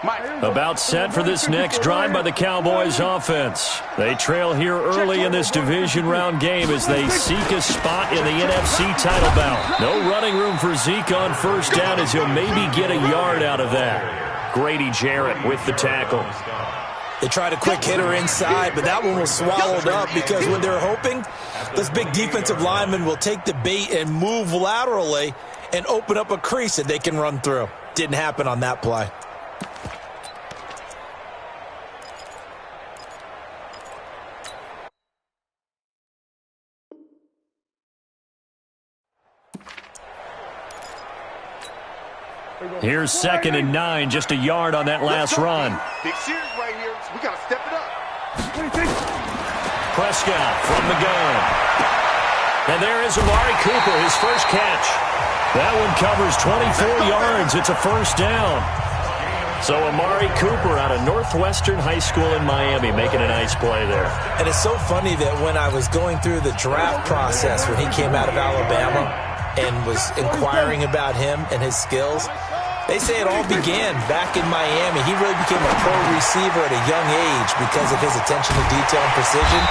About set for this next drive by the Cowboys offense. They trail here early in this division round game as they seek a spot in the NFC title bout. No running room for Zeke on first down as he'll maybe get a yard out of that. Grady Jarrett with the tackle. They tried a quick hitter inside, but that one was swallowed up because when they're hoping, this big defensive lineman will take the bait and move laterally and open up a crease that they can run through. Didn't happen on that play. Here's 2nd and 9, just a yard on that last run. Big series right here, so we got to step it up. Prescott from the gun. And there is Amari Cooper, his first catch. That one covers 24 yards. It's a first down. So Amari Cooper out of Northwestern High School in Miami making a nice play there. And it's so funny that when I was going through the draft process when he came out of Alabama and was inquiring about him and his skills, they say it all began back in Miami. He really became a pro receiver at a young age because of his attention to detail and precision.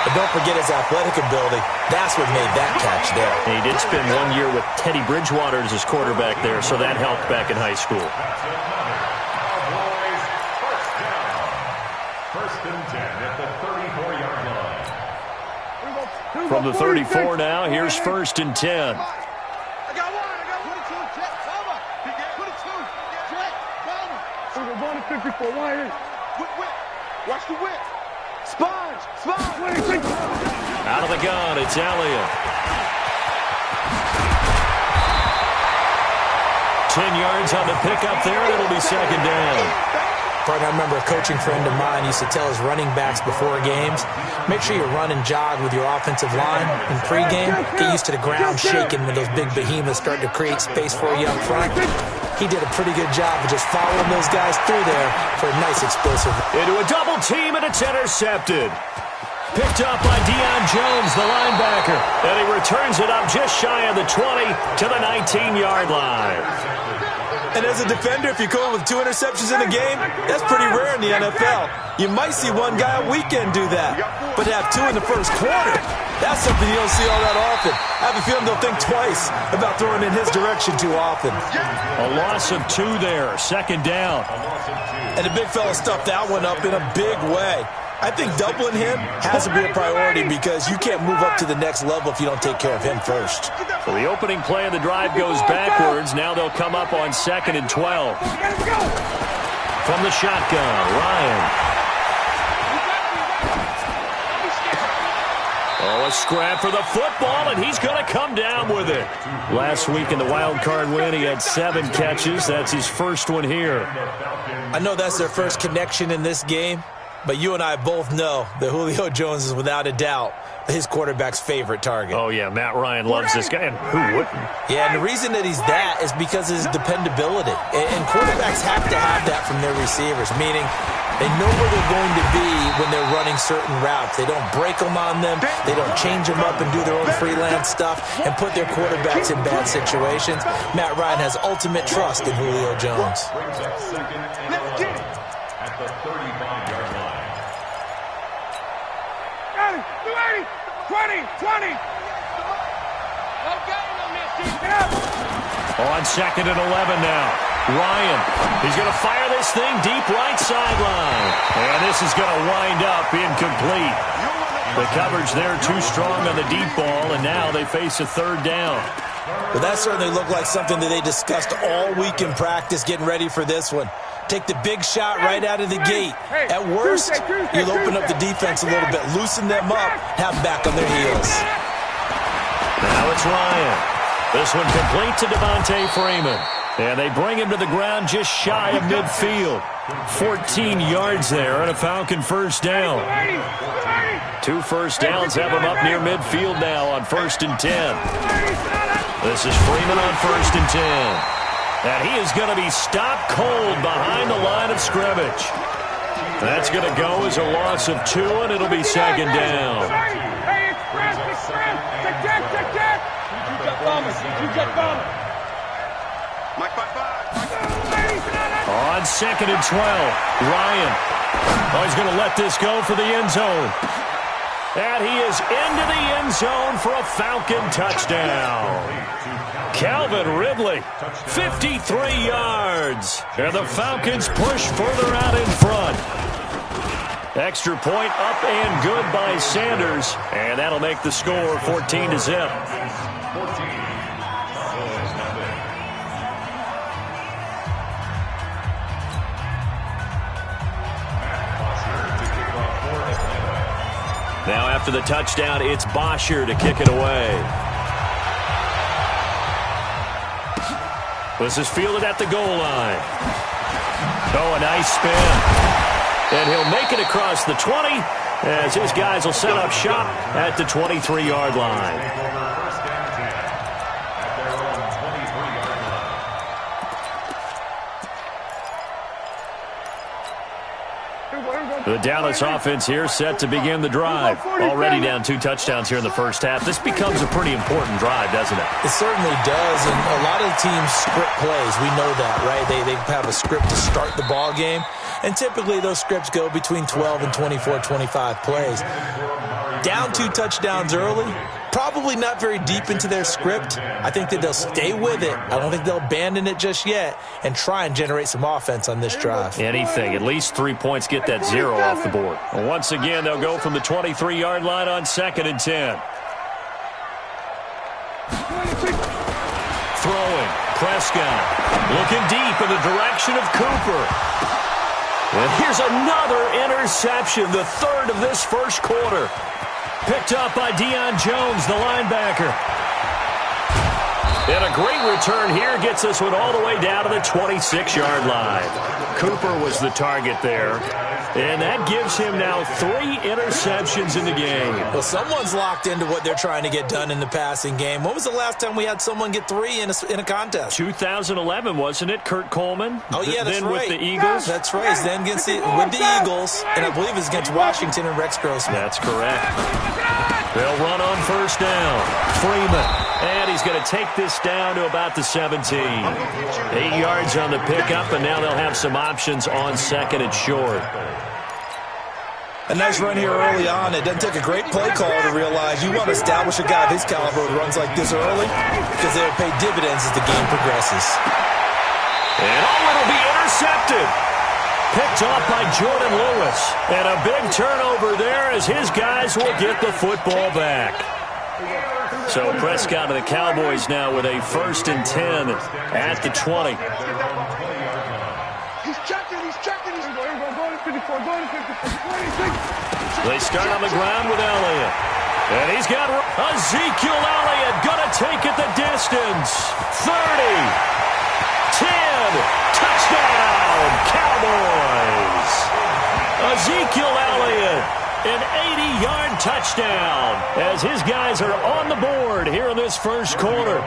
But don't forget his athletic ability. That's what made that catch there. He did spend 1 year with Teddy Bridgewater as his quarterback there, so that helped back in high school. First and 10 at the 34-yard line. From the 34 now, here's 1st and 10. Watch the whip. Sponge. Out of the gun, it's Elliott. 10 yards on the pickup there. It'll be 2nd down. Partner, I remember a coaching friend of mine used to tell his running backs before games, make sure you run and jog with your offensive line in pregame. Get used to the ground shaking when those big behemoths start to create space for you up front. He did a pretty good job of just following those guys through there for a nice explosive. Into a double team, and it's intercepted. Picked up by Deion Jones, the linebacker. And he returns it up just shy of the 20 to the 19-yard line. And as a defender, if you go with 2 interceptions in a game, that's pretty rare in the NFL. You might see one guy a weekend do that. But to have 2 in the first quarter, that's something you don't see all that often. I have a feeling they'll think twice about throwing in his direction too often. A loss of 2 there, 2nd down. And the big fella stuffed that one up in a big way. I think doubling him has to be a priority because you can't move up to the next level if you don't take care of him first. So the opening play of the drive goes backwards. Now they'll come up on 2nd and 12. From the shotgun, Ryan. Oh, a scrap for the football, and he's going to come down with it. Last week in the wild card win, he had 7 catches. That's his first one here. I know that's their first connection in this game, but you and I both know that Julio Jones is without a doubt his quarterback's favorite target. Oh, yeah, Matt Ryan loves this guy, and who wouldn't? Yeah, and the reason that he's that is because of his dependability. And quarterbacks have to have that from their receivers, meaning they know where they're going to be when they're running certain routes. They don't break them on them. They don't change them up and do their own freelance stuff and put their quarterbacks in bad situations. Matt Ryan has ultimate trust in Julio Jones. Brings up 2nd and 11 at the 35-yard line. 20. On 2nd and 11 now. Ryan, he's going to fire this thing deep right sideline. And this is going to wind up incomplete. The coverage there too strong on the deep ball, and now they face a 3rd down. Well, that certainly looked like something that they discussed all week in practice getting ready for this one. Take the big shot right out of the gate. At worst, you'll open up the defense a little bit, loosen them up, have them back on their heels. Now it's Ryan. This one complete to Devontae Freeman. And they bring him to the ground just shy of midfield. 14 yards there and a Falcon first down. 2 first downs have him up near midfield now on 1st and 10. This is Freeman on 1st and 10. And he is going to be stopped cold behind the line of scrimmage. That's going to go as a loss of 2, and it'll be 2nd down. On on 2nd and 12. Ryan. Oh, he's going to let this go for the end zone. And he is into the end zone for a Falcon touchdown. Calvin Ridley, 53 yards. And the Falcons push further out in front. Extra point up and good by Sanders. And that'll make the score 14-0. Now after the touchdown, it's Bosher to kick it away. This is fielded at the goal line. Oh, a nice spin. And he'll make it across the 20 as his guys will set up shop at the 23-yard line. The Dallas offense here set to begin the drive. Already down 2 touchdowns here in the first half. This becomes a pretty important drive, doesn't it? It certainly does, and a lot of the teams script plays. We know that, right? They have a script to start the ball game, and typically those scripts go between 12 and 24, 25 plays. Down 2 touchdowns early, probably not very deep into their script. I think that they'll stay with it. I don't think they'll abandon it just yet and try and generate some offense on this drive. Anything. At least 3 points, get that 0 off the board. And once again, they'll go from the 23-yard line on 2nd and 10. Throwing. Prescott looking deep in the direction of Cooper. And here's another interception, the 3rd of this first quarter. Picked up by Deion Jones, the linebacker. And a great return here gets this one all the way down to the 26-yard line. Cooper was the target there. And that gives him now 3 interceptions in the game. Well, someone's locked into what they're trying to get done in the passing game. When was the last time we had someone get 3 in a contest? 2011, wasn't it? Kurt Coleman? Oh, yeah, that's then right. With the Eagles? That's right. He's then with the Eagles, and I believe it's against Washington and Rex Grossman. That's correct. They'll run on first down. Freeman. And he's going to take this down to about the 17. 8 yards on the pickup, and now they'll have some options on 2nd and short. A nice run here early on. It doesn't take a great play call to realize you want to establish a guy of his caliber who runs like this early because they'll pay dividends as the game progresses. And it'll be intercepted. Picked off by Jordan Lewis. And a big turnover there as his guys will get the football back. So Prescott of the Cowboys now with a 1st and 10 at the 20. They start on the ground with Elliott. And he's got Ezekiel Elliott going to take it the distance. 30. 10. Touchdown, Cowboys. Ezekiel Elliott, an 80-yard touchdown as his guys are on the board here in this first quarter.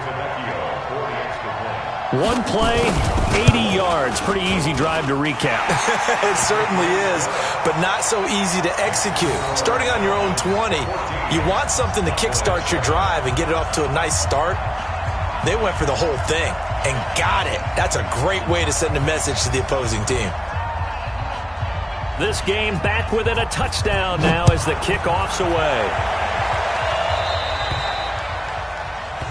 One play, 80 yards. Pretty easy drive to recap. It certainly is, but not so easy to execute. Starting on your own 20, you want something to kickstart your drive and get it off to a nice start. They went for the whole thing and got it. That's a great way to send a message to the opposing team. This game back within a touchdown now as the kickoff's away.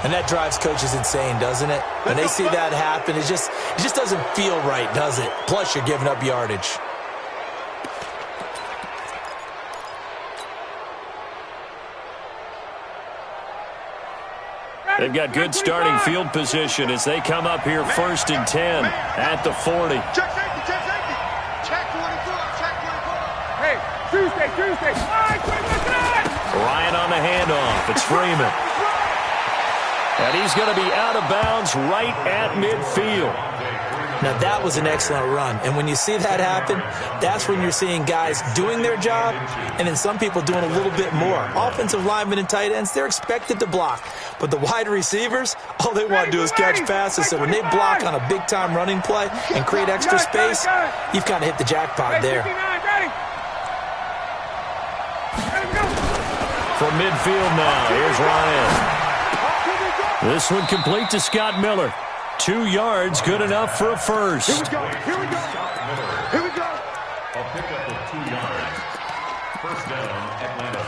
And that drives coaches insane, doesn't it? When they see that happen, it just doesn't feel right, does it? Plus, you're giving up yardage. They've got good starting field position as they come up here 1st and 10 at the 40. Check safety, check safety. Check 24, check 24. Hey, Tuesday. Ryan on the handoff. It's Freeman. And he's going to be out of bounds right at midfield. Now, that was an excellent run. And when you see that happen, that's when you're seeing guys doing their job and then some people doing a little bit more. Offensive linemen and tight ends, they're expected to block. But the wide receivers, all they want to do is catch passes. So when they block on a big-time running play and create extra space, you've kind of hit the jackpot there. From midfield now, here's Ryan. This one complete to Scott Miller. 2 yards, good enough for a first. Here we go. Here we go. Here we go. A pickup of 2 yards. First down, Atlanta.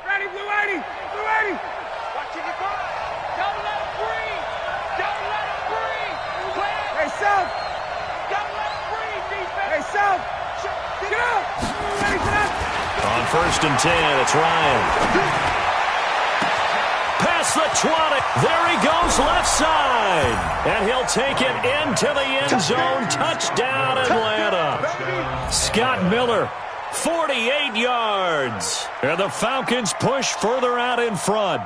Ready, Blue 80. Blue 80. Watching you go. Don't let him breathe. Don't let him breathe. Hey, South. Don't let him breathe, defense. Hey, South. Get up. Ready for that. On 1st and 10, it's Ryan. Past the 20. There he goes left side. And he'll take it into the end zone. Touchdown, Atlanta. Scott Miller, 48 yards. And the Falcons push further out in front.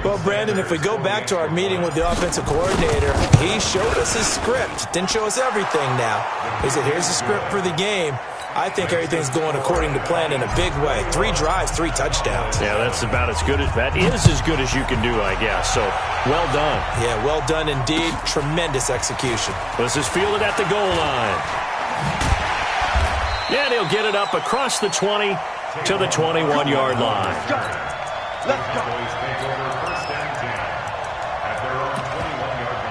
Well, Brandon, if we go back to our meeting with the offensive coordinator, he showed us his script. Didn't show us everything now. He said, here's the script for the game. I think everything's going according to plan in a big way. 3 drives, 3 touchdowns. Yeah, that's about as good as that is as good as you can do, I guess. So, well done. Yeah, well done indeed. Tremendous execution. This is fielded at the goal line. And he'll get it up across the 20 to the 21-yard line. Let's go. Cowboys take over first and 10 at their own 21-yard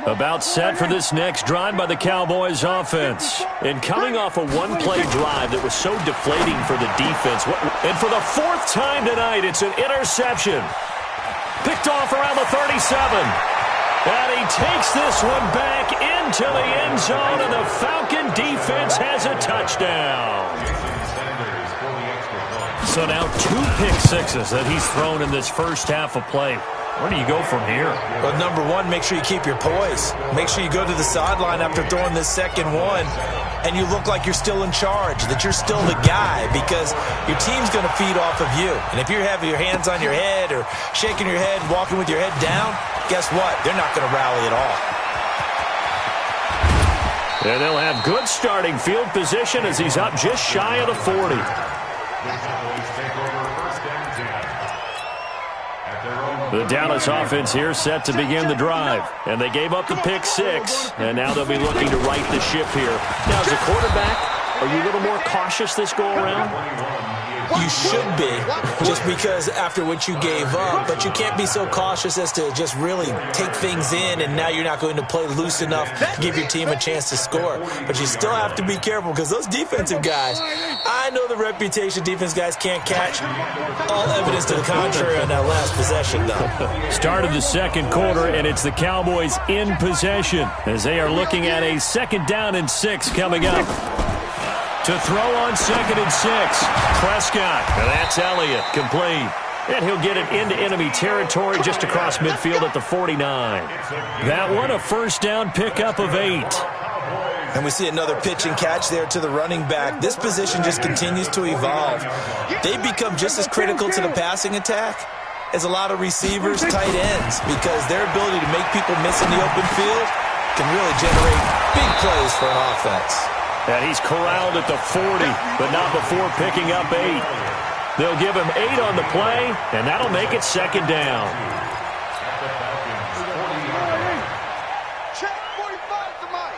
line. About set for this next drive by the Cowboys offense. And coming off a one-play drive that was so deflating for the defense. And for the 4th time tonight, it's an interception. Picked off around the 37. And he takes this one back into the end zone, and the Falcon defense has a touchdown. So now 2 pick sixes that he's thrown in this first half of play. Where do you go from here? Well, number one, make sure you keep your poise. Make sure you go to the sideline after throwing this second one, and you look like you're still in charge, that you're still the guy, because your team's going to feed off of you. And if you're having your hands on your head or shaking your head, walking with your head down, guess what? They're not going to rally at all. And they'll have good starting field position as he's up just shy of the 40. The Dallas offense here set to begin the drive. And they gave up the pick 6, and now they'll be looking to right the ship here. Now, as a quarterback, are you a little more cautious this go-around? You should be, just because after what you gave up, but you can't be so cautious as to just really take things in, and now you're not going to play loose enough to give your team a chance to score. But you still have to be careful, because those defensive guys, I know the reputation defense guys can't catch. All evidence to the contrary on that last possession, though. Start of the second quarter, and it's the Cowboys in possession as they are looking at a 2nd down and 6 coming up. To throw on 2nd and 6, Prescott. And that's Elliott, complete. And he'll get it into enemy territory just across midfield at the 49. That one, a first down pickup of 8. And we see another pitch and catch there to the running back. This position just continues to evolve. They become just as critical to the passing attack as a lot of receivers, tight ends, because their ability to make people miss in the open field can really generate big plays for an offense. And he's corralled at the 40, but not before picking up 8. They'll give him 8 on the play, and that'll make it 2nd down. Check 45 to Mike.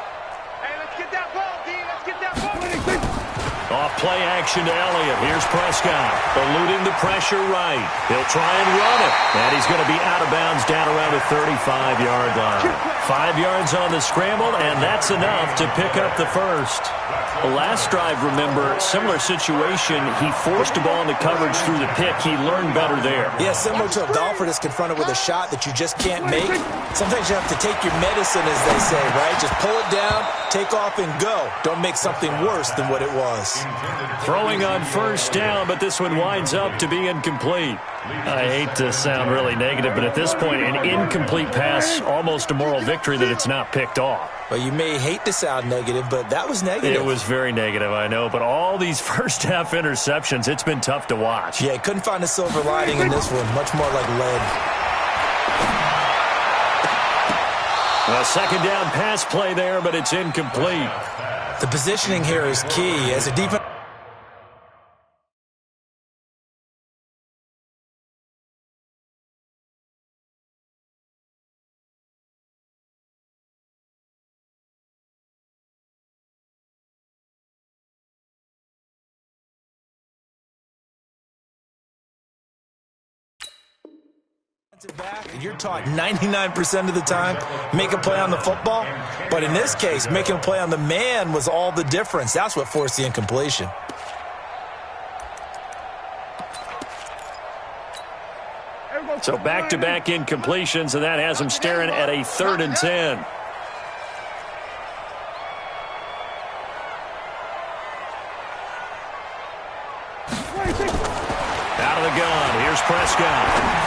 Hey, let's get that ball, D. Let's get that ball. Off play action to Elliott. Here's Prescott, eluding the pressure right. He'll try and run it, and he's going to be out of bounds down around the 35-yard line. 5 yards on the scramble, and that's enough to pick up the first. The last drive, remember, similar situation. He forced a ball into coverage through the pick. He learned better there. Yeah, similar to a golfer that's confronted with a shot that you just can't make. Sometimes you have to take your medicine, as they say, right? Just pull it down, take off, and go. Don't make something worse than what it was. Throwing on first down, but this one winds up to be incomplete. I hate to sound really negative, but at this point, an incomplete pass, almost a moral victory that it's not picked off. Well, you may hate to sound negative, but that was negative. It was very negative, I know, but all these first-half interceptions, it's been tough to watch. Yeah, couldn't find a silver lining in this one. Much more like lead. A 2nd down pass play there, but it's incomplete. The positioning here is key. As a defense Back, you're taught 99% of the time, make a play on the football. But in this case, making a play on the man was all the difference. That's what forced the incompletion. So back-to-back incompletions, and that has him staring at a 3rd and 10. Out of the gun. Here's Prescott.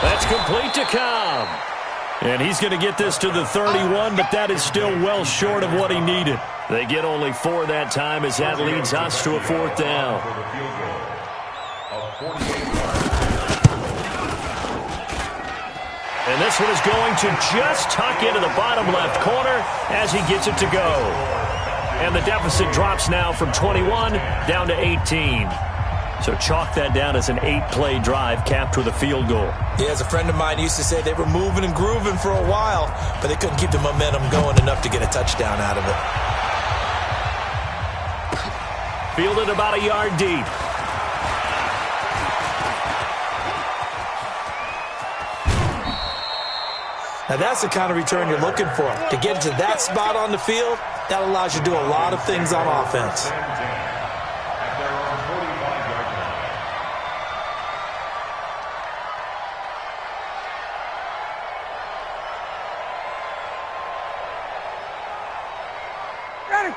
That's complete to Cobb. And he's going to get this to the 31, but that is still well short of what he needed. They get only 4 that time as that leads us to a 4th down. And this one is going to just tuck into the bottom left corner as he gets it to go. And the deficit drops now from 21 down to 18. So chalk that down as an 8-play drive capped with a field goal. Yeah, as a friend of mine used to say, they were moving and grooving for a while, but they couldn't keep the momentum going enough to get a touchdown out of it. Fielded about a yard deep. Now that's the kind of return you're looking for. To get to that spot on the field, that allows you to do a lot of things on offense.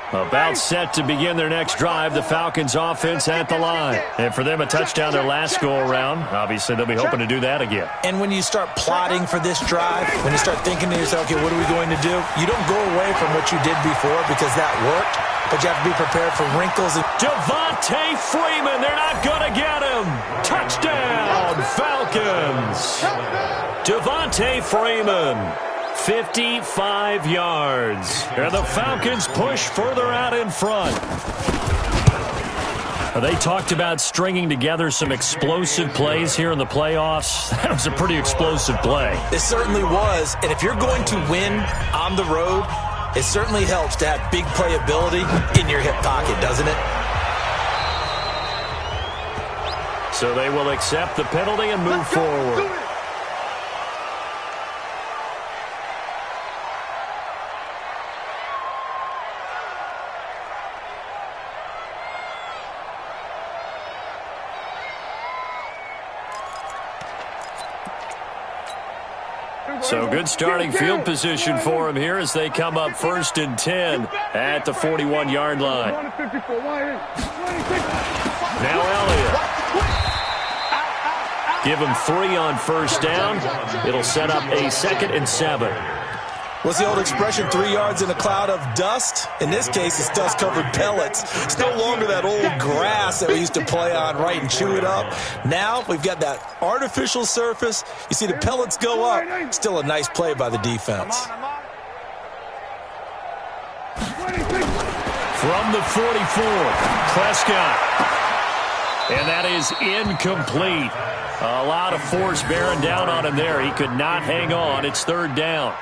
About set to begin their next drive, the Falcons offense at the line. And for them, a touchdown their last go-around. Obviously, they'll be hoping to do that again. And when you start plotting for this drive, when you start thinking to yourself, okay, what are we going to do? You don't go away from what you did before because that worked, but you have to be prepared for wrinkles. Devontae Freeman, they're not going to get him. Touchdown, Falcons. Devontae Freeman. 55 yards. And the Falcons push further out in front. They talked about stringing together some explosive plays here in the playoffs. That was a pretty explosive play. It certainly was. And if you're going to win on the road, it certainly helps to have big playability in your hip pocket, doesn't it? So they will accept the penalty and move forward. So good starting field position for him here as they come up 1st and 10 at the 41-yard line. Now Elliott. Give him 3 on 1st down. It'll set up a 2nd and 7. What's the old expression, 3 yards in a cloud of dust? In this case, it's dust-covered pellets. It's no longer that old grass that we used to play on, right, and chew it up. Now we've got that artificial surface. You see the pellets go up. Still a nice play by the defense. From the 44, Prescott. And that is incomplete. A lot of force bearing down on him there. He could not hang on. It's 3rd down.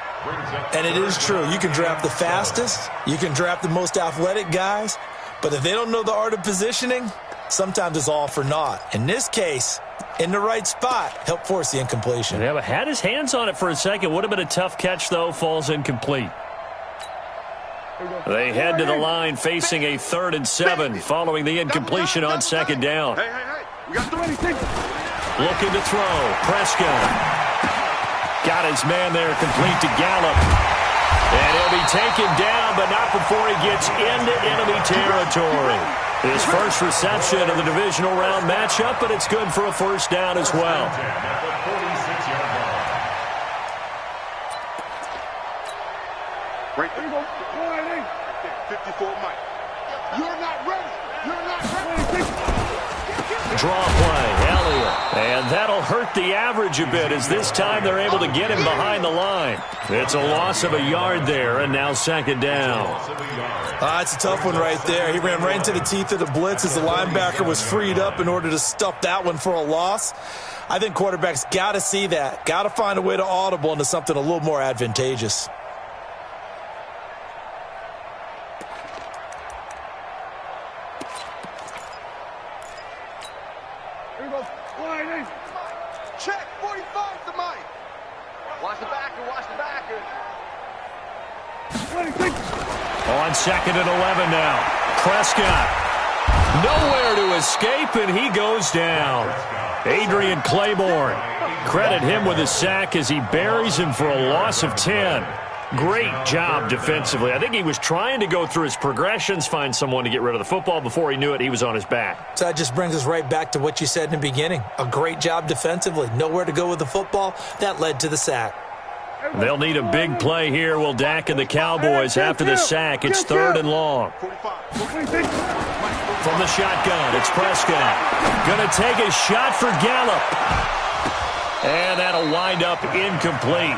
And it is true. You can draft the fastest. You can draft the most athletic guys. But if they don't know the art of positioning, sometimes it's all for naught. In this case, in the right spot, helped force the incompletion. Yeah, but had his hands on it for a second. Would have been a tough catch, though. Falls incomplete. They head to the line facing a 3rd and 7 following the incompletion on 2nd down. Looking to throw. Prescott. Got his man there complete to Gallup. And he'll be taken down, but not before he gets into enemy territory. His first reception of the divisional round matchup, but it's good for a 1st down as well. Right there. 54 Mike. You're not ready. You're not ready. Draw play, Elliott. And that'll hurt the average a bit as this time they're able to get him behind the line. It's a loss of a yard there, and now 2nd down. It's a tough one right there. He ran right into the teeth of the blitz as the linebacker was freed up in order to stuff that one for a loss. I think quarterbacks got to see that. Got to find a way to audible into something a little more advantageous. Check, 45 to Mike. Watch the backer, watch the backer. On 2nd and 11 now. Prescott. Nowhere to escape, and he goes down. Adrian Claiborne. Credit him with a sack as he buries him for a loss of 10. Great job defensively. I think he was trying to go through his progressions, find someone to get rid of the football. Before he knew it, he was on his back. So that just brings us right back to what you said in the beginning. A great job defensively. Nowhere to go with the football. That led to the sack. They'll need a big play here. Will Dak and the Cowboys after the sack. It's 3rd and long. From the shotgun, it's Prescott. Going to take a shot for Gallup. And that'll wind up incomplete.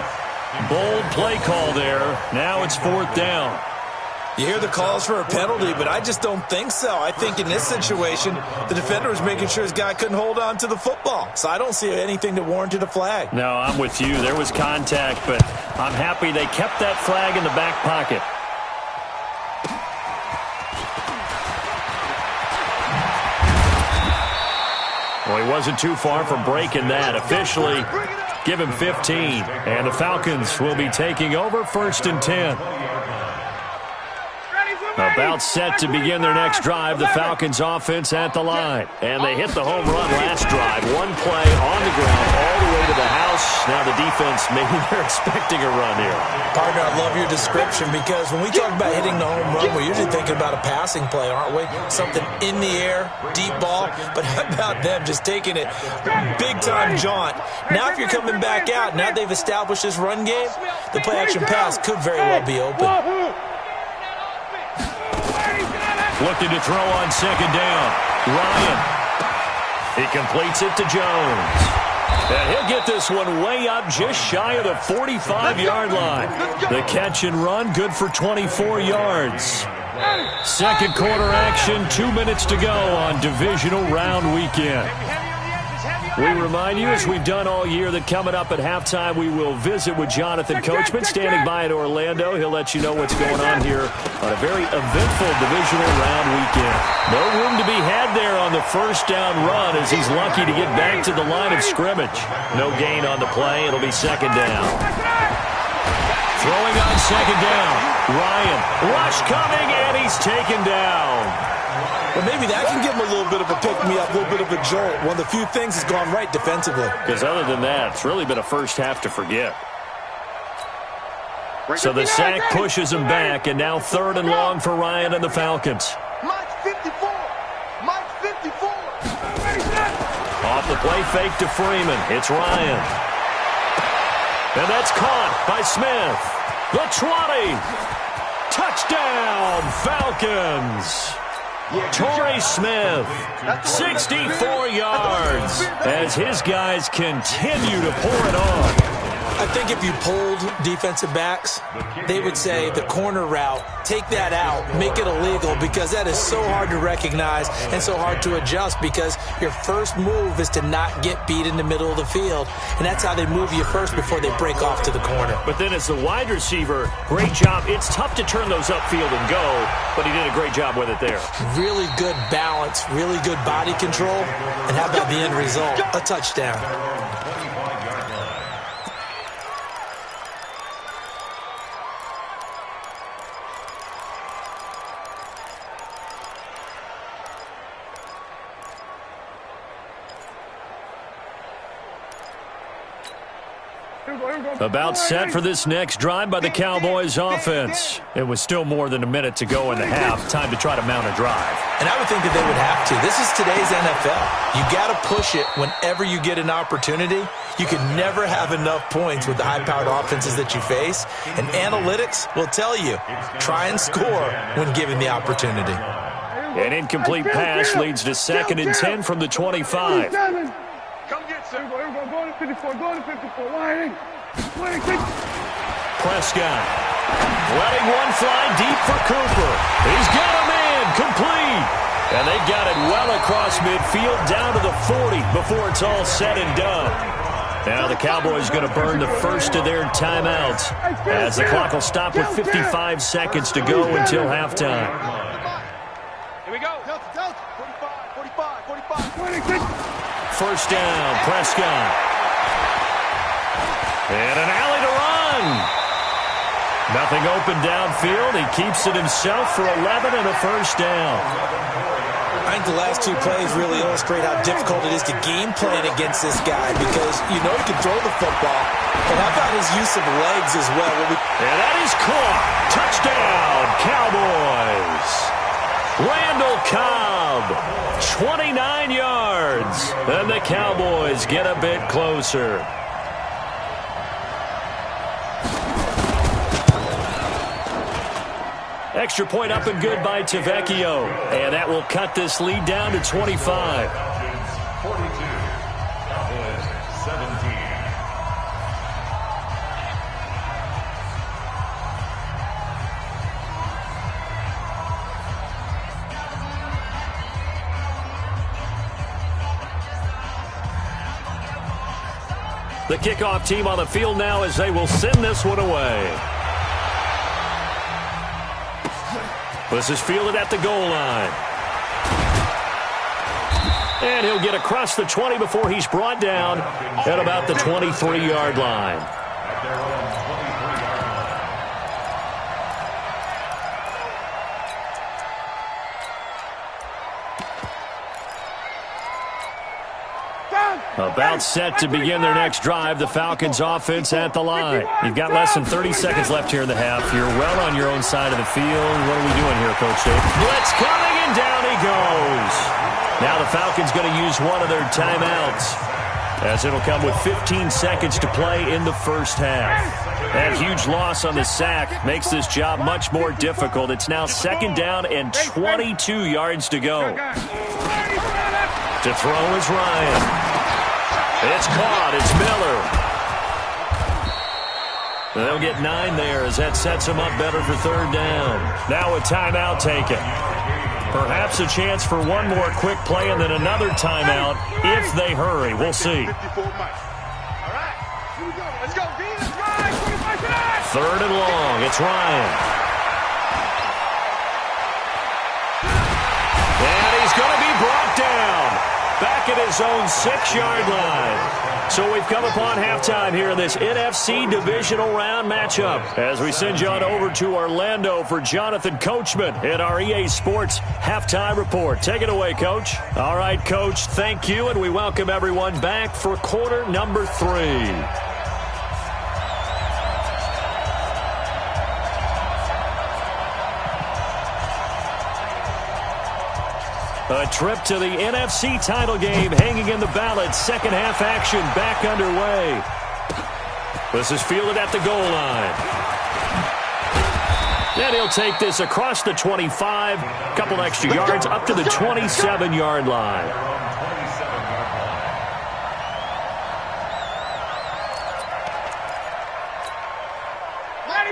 Bold play call there. Now it's 4th down. You hear the calls for a penalty, but I just don't think so. I think in this situation, the defender was making sure his guy couldn't hold on to the football. So I don't see anything that warranted a flag. No, I'm with you. There was contact, but I'm happy they kept that flag in the back pocket. Well, he wasn't too far from breaking that. Officially, give him 15. And the Falcons will be taking over 1st and 10. About set to begin their next drive, the Falcons offense at the line. And they hit the home run last drive. One play on the ground all the way to the house. Now the defense, maybe they're expecting a run here. Partner, I love your description because when we talk about hitting the home run, we're usually thinking about a passing play, aren't we? Something in the air, deep ball. But how about them just taking it big-time jaunt? Now if you're coming back out, now they've established this run game, the play-action pass could very well be open. Looking to throw on 2nd down. Ryan. He completes it to Jones. And he'll get this one way up just shy of the 45-yard line. The catch and run good for 24 yards. Second quarter action, 2 minutes to go on divisional round weekend. We remind you, as we've done all year, that coming up at halftime, we will visit with Jonathan Coachman, standing by in Orlando. He'll let you know what's going on here on a very eventful divisional round weekend. No room to be had there on the 1st down run as he's lucky to get back to the line of scrimmage. No gain on the play. It'll be 2nd down. Throwing on 2nd down. Ryan. Rush coming, and he's taken down. Well, maybe that can give him a little bit of a pick-me-up, a little bit of a jolt. One of the few things that's gone right defensively. Because other than that, it's really been a first half to forget. So the sack pushes him back, and now 3rd and long for Ryan and the Falcons. Mike 54. Mike 54. Off the play fake to Freeman. It's Ryan. And that's caught by Smith. The 20. Touchdown, Falcons. Torrey Smith, 64 yards, as his guys continue to pour it on. I think if you polled defensive backs, they would say the corner route, take that out, make it illegal, because that is so hard to recognize and so hard to adjust, because your first move is to not get beat in the middle of the field, and that's how they move you first before they break off to the corner. But then as the wide receiver, great job. It's tough to turn those upfield and go, but he did a great job with it there. Really good balance, really good body control, and how about the end result? A touchdown. About set for this next drive by the Cowboys offense. It was still more than a minute to go in the half. Time to try to mount a drive. And I would think that they would have to. This is today's NFL. You got to push it whenever you get an opportunity. You can never have enough points with the high-powered offenses that you face. And analytics will tell you, try and score when given the opportunity. An incomplete pass leads to 2nd and 10 from the 25. Come get some. Go to 54. Go to 54. Why? Prescott letting one fly deep for Cooper. He's got a man complete. And they got it well across midfield down to the 40 before it's all said and done. Now the Cowboys going to burn the first of their timeouts as the clock will stop with 55 seconds to go until halftime. Here we go. 45. 45. 45. 1st down, Prescott. And an alley to run. Nothing open downfield. He keeps it himself for 11 and a first down. I think the last two plays really illustrate how difficult it is to game plan against this guy because you know he can throw the football. But how about his use of legs as well? And that is caught. Touchdown, Cowboys. Randall Cobb, 29 yards. And the Cowboys get a bit closer. Extra point up and good by Tavecchio. And that will cut this lead down to 25. 42, Cowboys 17. The kickoff team on the field now as they will send this one away. This is fielded at the goal line. And he'll get across the 20 before he's brought down at about the 23-yard line. At their own 23-yard line. About set to begin their next drive, the Falcons offense at the line. You've got less than 30 seconds left here in the half. You're well on your own side of the field. What are we doing here, Coach Dave? Blitz coming, and down he goes. Now the Falcons going to use one of their timeouts, as it'll come with 15 seconds to play in the first half. That huge loss on the sack makes this job much more difficult. It's now second down and 22 yards to go. To throw is Ryan. It's caught. It's Miller. They'll get 9 there as that sets them up better for third down. Now a timeout taken. Perhaps a chance for one more quick play and then another timeout if they hurry. We'll see. Third and long. It's Ryan. And he's going to be brought down. Back at his own 6-yard line. So we've come upon halftime here in this NFC divisional round matchup as we send you on over to Orlando for Jonathan Coachman in our EA Sports halftime report. Take it away, Coach. All right, Coach, thank you, and we welcome everyone back for quarter number 3. A trip to the NFC title game hanging in the balance. Second half action back underway. This is fielded at the goal line. And he'll take this across the 25. Couple extra yards up to the 27-yard line.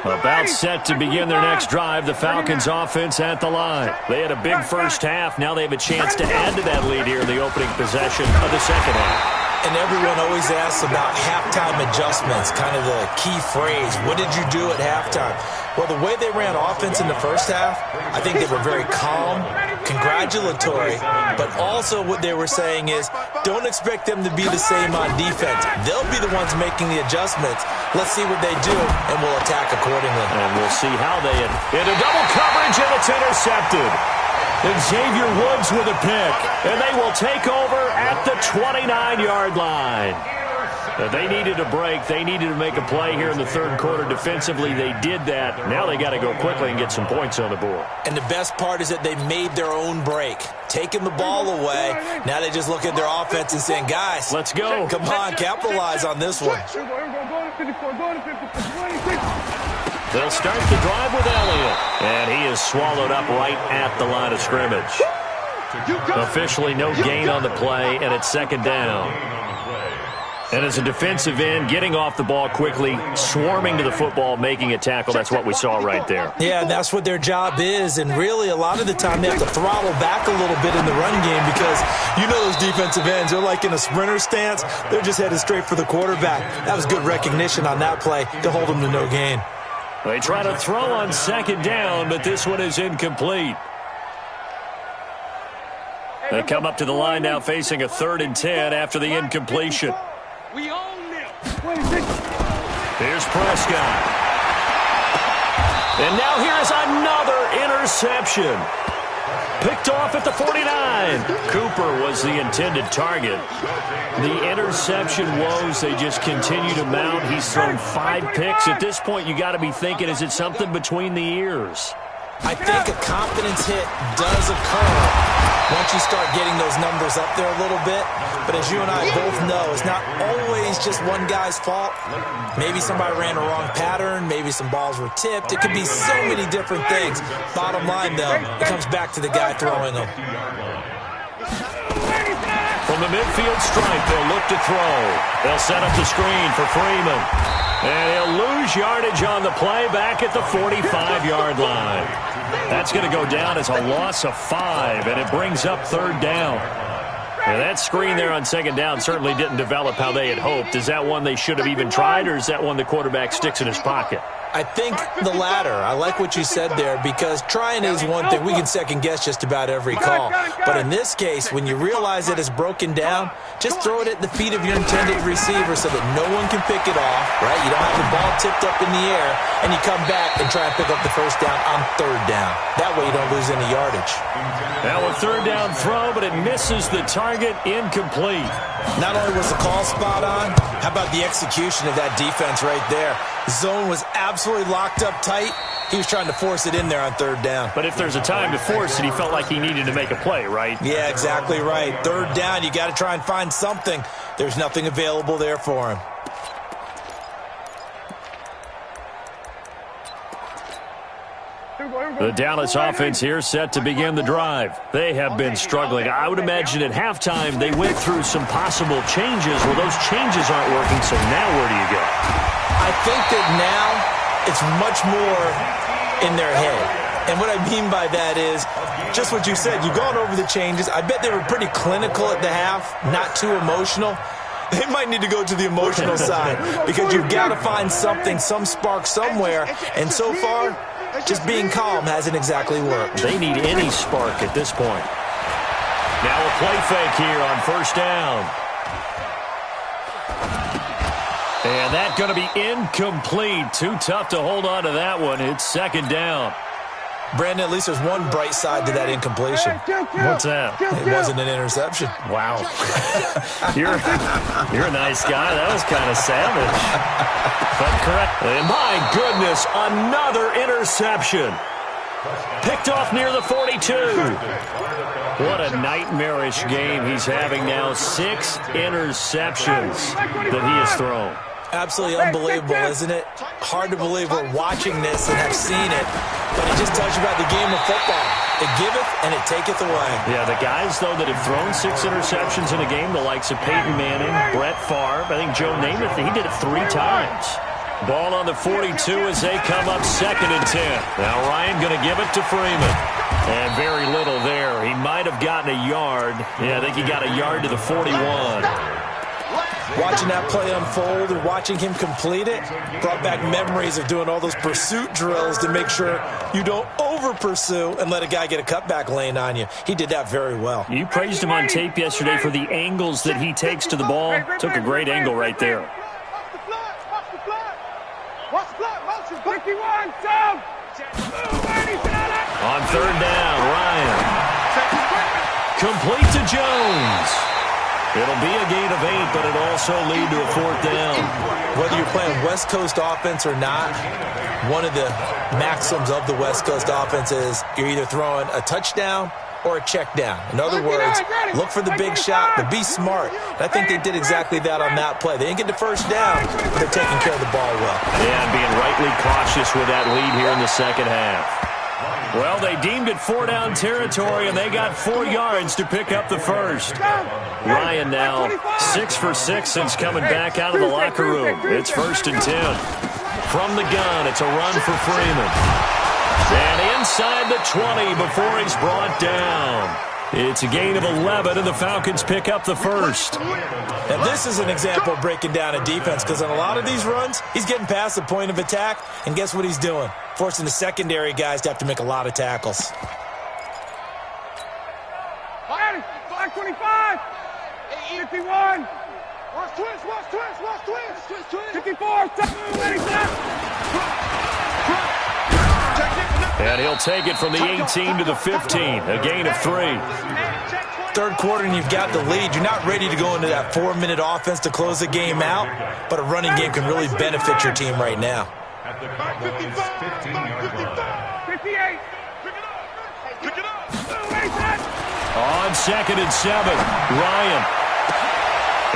About set to begin their next drive, the Falcons offense at the line. They had a big first half. Now they have a chance to add to that lead here in the opening possession of the second half. And everyone always asks about halftime adjustments, kind of the key phrase. What did you do at halftime? Well, the way they ran offense in the first half, I think they were very calm, congratulatory, but also what they were saying is don't expect them to be the same on defense. They'll be the ones making the adjustments. Let's see what they do, and we'll attack accordingly. And we'll see how they into double coverage, and it's intercepted. And Xavier Woods with a pick. And they will take over at the 29-yard line. They needed a break. They needed to make a play here in the third quarter. Defensively, they did that. Now they got to go quickly and get some points on the board. And the best part is that they made their own break. Taking the ball away. Now they just look at their offense and saying, guys, let's go. Come on, capitalize on this one. They'll start the drive with Elliott. And he is swallowed up right at the line of scrimmage. Officially no gain on the play, and it's second down. And as a defensive end, getting off the ball quickly, swarming to the football, making a tackle, that's what we saw right there. Yeah, that's what their job is. And really, a lot of the time, they have to throttle back a little bit in the run game because you know those defensive ends, they're like in a sprinter stance. They're just headed straight for the quarterback. That was good recognition on that play to hold them to no gain. They try to throw on second down, but this one is incomplete. They come up to the line now facing a 3rd and 10 after the incompletion. We own them. Here's Prescott. And now here is another interception. Picked off at the 49. Cooper was the intended target. The interception woes, they just continue to mount. He's thrown 5 picks. At this point, you got to be thinking, is it something between the ears? I think a confidence hit does occur once you start getting those numbers up there a little bit. But as you and I both know, it's not always just one guy's fault. Maybe somebody ran a wrong pattern. Maybe some balls were tipped. It could be so many different things. Bottom line, though, it comes back to the guy throwing them. From the midfield stripe, they'll look to throw. They'll set up the screen for Freeman. And he'll lose yardage on the play back at the 45-yard line. That's going to go down as a loss of 5, and it brings up 3rd down. Now, that screen there on 2nd down certainly didn't develop how they had hoped. Is that one they should have even tried, or is that one the quarterback sticks in his pocket? I think the latter. I like what you said there, because trying is one thing. We can second-guess just about every call. But in this case, when you realize that it's broken down, just throw it at the feet of your intended receiver so that no one can pick it off, right? You don't have the ball tipped up in the air, and you come back and try and pick up the 1st down on 3rd down. That way you don't lose any yardage. Now a 3rd down throw, but it misses the target, incomplete. Not only was the call spot on, how about the execution of that defense right there? Zone was absolutely locked up tight. He was trying to force it in there on 3rd down. But if there's a time to force it, he felt like he needed to make a play, right? Yeah, exactly right. 3rd down, you got to try and find something. There's nothing available there for him. The Dallas offense here set to begin the drive. They have been struggling. I would imagine at halftime they went through some possible changes. Well, those changes aren't working, so now where do you go? I think that now it's much more in their head. And what I mean by that is just what you said. You've gone over the changes. I bet they were pretty clinical at the half, not too emotional. They might need to go to the emotional side because you've got to find something, some spark somewhere. And so far, just being calm hasn't exactly worked. They need any spark at this point. Now a play fake here on 1st down. And that's going to be incomplete. Too tough to hold on to that one. It's 2nd down. Brandon, at least there's one bright side to that incompletion. What's that? It wasn't an interception. Wow. You're a nice guy. That was kind of savage. But correct. And my goodness, another interception. Picked off near the 42. What a nightmarish game he's having now. 6 interceptions that he has thrown. Absolutely unbelievable, isn't it? Hard to believe we're watching this and have seen it, but it just tells you about the game of football. It giveth and it taketh away. Yeah, the guys, though, that have thrown 6 interceptions in a game, the likes of Peyton Manning, Brett Favre, I think Joe Namath, he did it 3 times. Ball on the 42 as they come up 2nd and 10. Now Ryan going to give it to Freeman. And very little there. He might have gotten a yard. Yeah, I think he got a yard to the 41. Watching that play unfold and watching him complete it brought back memories of doing all those pursuit drills to make sure you don't over-pursue and let a guy get a cutback lane on you. He did that very well. You praised him on tape yesterday for the angles that he takes to the ball. Took a great angle right there. Watch the block. Motion. 51. Down. On 3rd down, Ryan. Complete to Jones. It'll be a gain of 8, but it'll also lead to a 4th down. Whether you're playing West Coast offense or not, one of the maxims of the West Coast offense is you're either throwing a touchdown or a check down. In other words, look for the big shot, but be smart. And I think they did exactly that on that play. They didn't get the 1st down, but they're taking care of the ball well. Yeah, and being rightly cautious with that lead here in the 2nd half. Well, they deemed it 4-down territory, and they got 4 yards to pick up the 1st. Ryan now 6 for 6 since coming back out of the locker room. It's 1st and 10. From the gun, it's a run for Freeman. And inside the 20 before he's brought down. It's a gain of 11, and the Falcons pick up the 1st. And this is an example of breaking down a defense, because on a lot of these runs, he's getting past the point of attack, and guess what he's doing? Forcing the secondary guys to have to make a lot of tackles. Black 25, 51, Watch twist, watch twist, watch twist. 54, ready, set. And he'll take it from the 18 to the 15, a gain of 3. Third quarter and you've got the lead. You're not ready to go into that 4-minute offense to close the game out, but a running game can really benefit your team right now. At the Cowboys' 15-yard line. 58. Pick it up. Ready, set. On 2nd and 7, Ryan.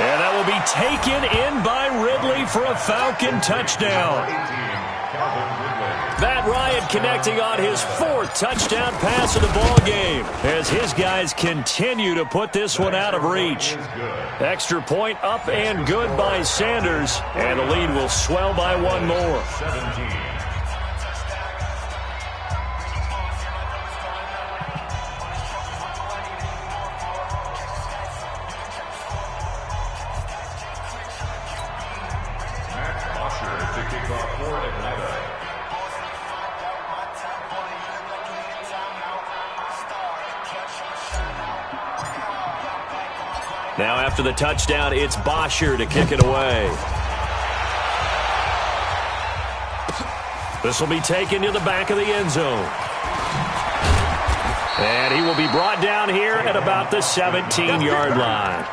And that will be taken in by Ridley for a Falcon touchdown. Matt Ryan connecting on his 4th touchdown pass of the ball game as his guys continue to put this one out of reach. Extra point up and good by Sanders, and the lead will swell by 1 more. 17. To kick off for Atlanta. Now after the touchdown, it's Bosher to kick it away. This will be taken to the back of the end zone. And he will be brought down here at about the 17-yard line.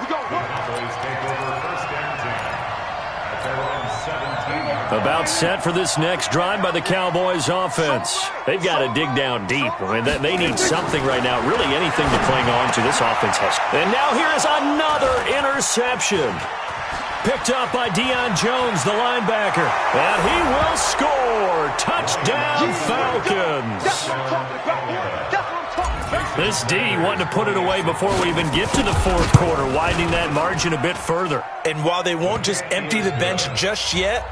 About set for this next drive by the Cowboys offense. They've got to dig down deep. I mean, they need something right now, really anything to cling on to. This offense has. And now here is another interception. Picked up by Deion Jones, the linebacker. And he will score. Touchdown, Falcons. This D wanting to put it away before we even get to the 4th quarter, widening that margin a bit further. And while they won't just empty the bench just yet,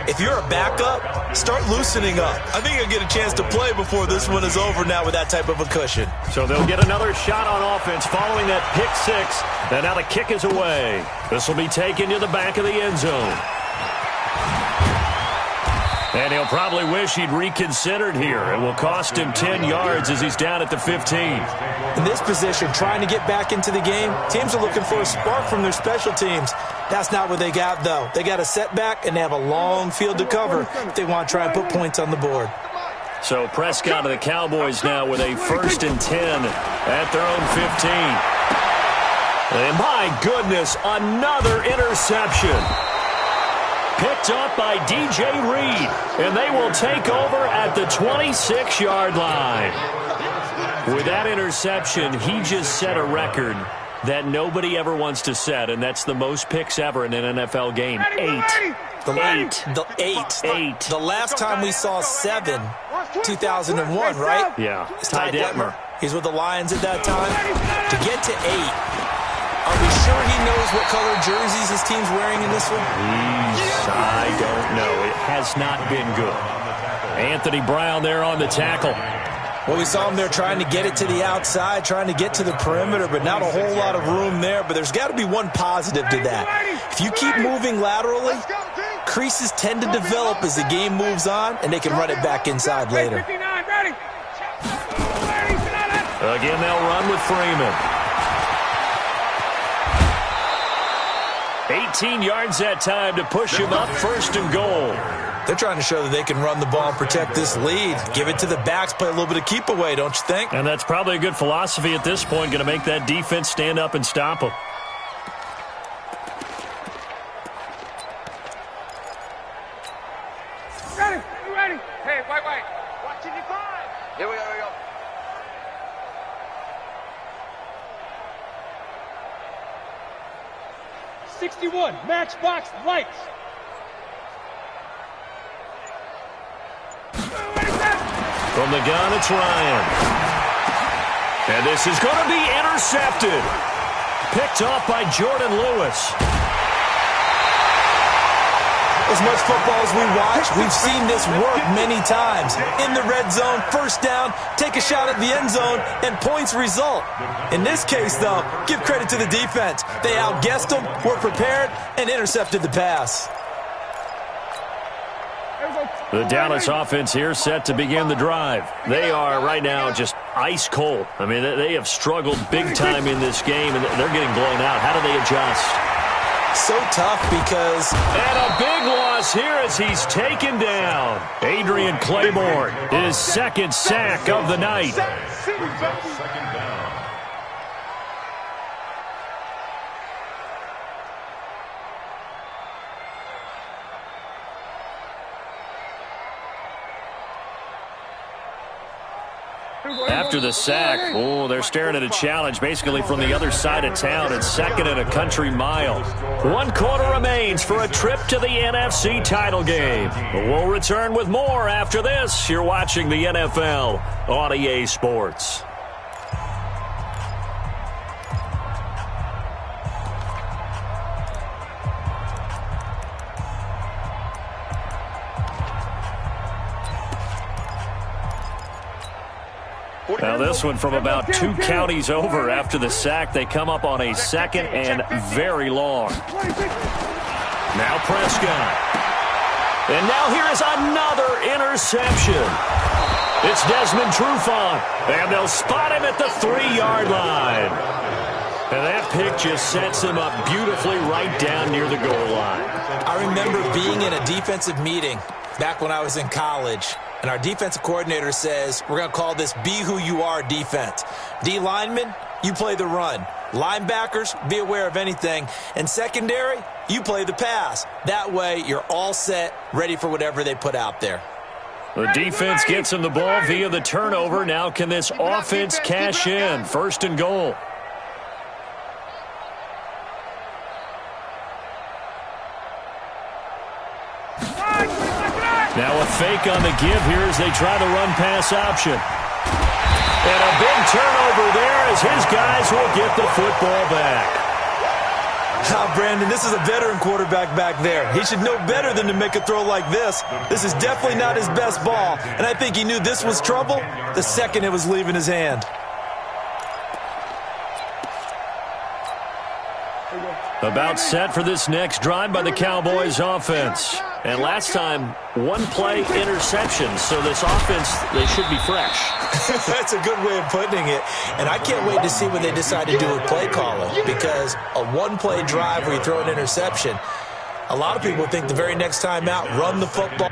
if you're a backup, start loosening up. I think you'll get a chance to play before this one is over now with that type of a cushion. So they'll get another shot on offense following that pick 6. And now the kick is away. This will be taken to the back of the end zone. And he'll probably wish he'd reconsidered here. It will cost him 10 yards as he's down at the 15. In this position, trying to get back into the game, teams are looking for a spark from their special teams. That's not what they got, though. They got a setback, and they have a long field to cover if they want to try and put points on the board. So Prescott of the Cowboys now with a 1st and 10 at their own 15. And my goodness, another interception. Picked up by DJ Reed, and they will take over at the 26-yard line. With that interception, he just set a record that nobody ever wants to set, and that's the most picks ever in an NFL game. 8. The last time we saw 7, 2001, right? Yeah. It's Ty Detmer. He's with the Lions at that time. To get to 8. Are we sure he knows what color jerseys his team's wearing in this one? I don't know. It has not been good. Anthony Brown there on the tackle. Well, we saw him there trying to get it to the outside, trying to get to the perimeter, but not a whole lot of room there. But there's got to be one positive to that. If you keep moving laterally, creases tend to develop as the game moves on, and they can run it back inside later. Again, they'll run with Freeman. 18 yards that time to push him up 1st and goal. They're trying to show that they can run the ball and protect this lead. Give it to the backs, play a little bit of keep away, don't you think? And that's probably a good philosophy at this point, going to make that defense stand up and stop them. Ready, you ready? Hey, white. Watching your 5. Here we go. 61, matchbox lights. From the gun, it's Ryan. And this is going to be intercepted. Picked off by Jordan Lewis. As much football as we watch, we've seen this work many times. In the red zone, 1st down, take a shot at the end zone, and points result. In this case, though, give credit to the defense. They outguessed them, were prepared, and intercepted the pass. The Dallas offense here set to begin the drive. They are right now just ice cold. I mean, they have struggled big time in this game, and they're getting blown out. How do they adjust? So tough because... And a big loss here as he's taken down. Adrian Claiborne, his second sack of the night. Second down. After the sack, they're staring at a challenge basically from the other side of town. It's second and a country mile. 1 quarter remains for a trip to the NFC title game. We'll return with more after this. You're watching the NFL on EA Sports. Now this one from about 2 counties over after the sack. They come up on a second and very long. Now Prescott. And now here is another interception. It's Desmond Trufant. And they'll spot him at the 3-yard line. And that pick just sets him up beautifully right down near the goal line. I remember being in a defensive meeting back when I was in college. And our defensive coordinator says, we're going to call this Be Who You Are defense. D linemen, you play the run. Linebackers, be aware of anything. And secondary, you play the pass. That way, you're all set, ready for whatever they put out there. The defense gets him the ball via the turnover. Now can this offense cash in? 1st and goal. Now a fake on the give here as they try the run-pass option. And a big turnover there as his guys will get the football back. Brandon, this is a veteran quarterback back there. He should know better than to make a throw like this. This is definitely not his best ball, and I think he knew this was trouble the second it was leaving his hand. About set for this next drive by the Cowboys offense. And last time, 1-play interception, so this offense, they should be fresh. That's a good way of putting it. And I can't wait to see what they decide to do with play calling, because a 1-play drive where you throw an interception, a lot of people think the very next time out, run the football.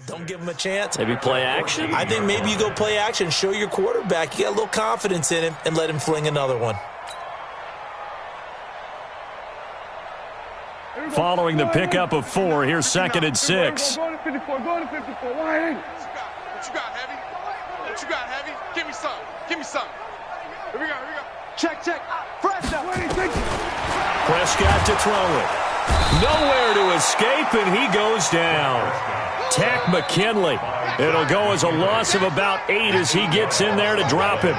Don't give him a chance. Maybe play action? I think maybe you go play action, show your quarterback. You got a little confidence in him, and let him fling another one. Following the pickup of 4, here's 2nd and 6. Go to 54, go to 54. Why ain't it? What you got, Heavy? What you got, Heavy? Give me some. Give me some. Here we go, here we go. Check. Prescott. Prescott to throw it. Nowhere to escape, and he goes down. Tack McKinley. It'll go as a loss of about 8 as he gets in there to drop him.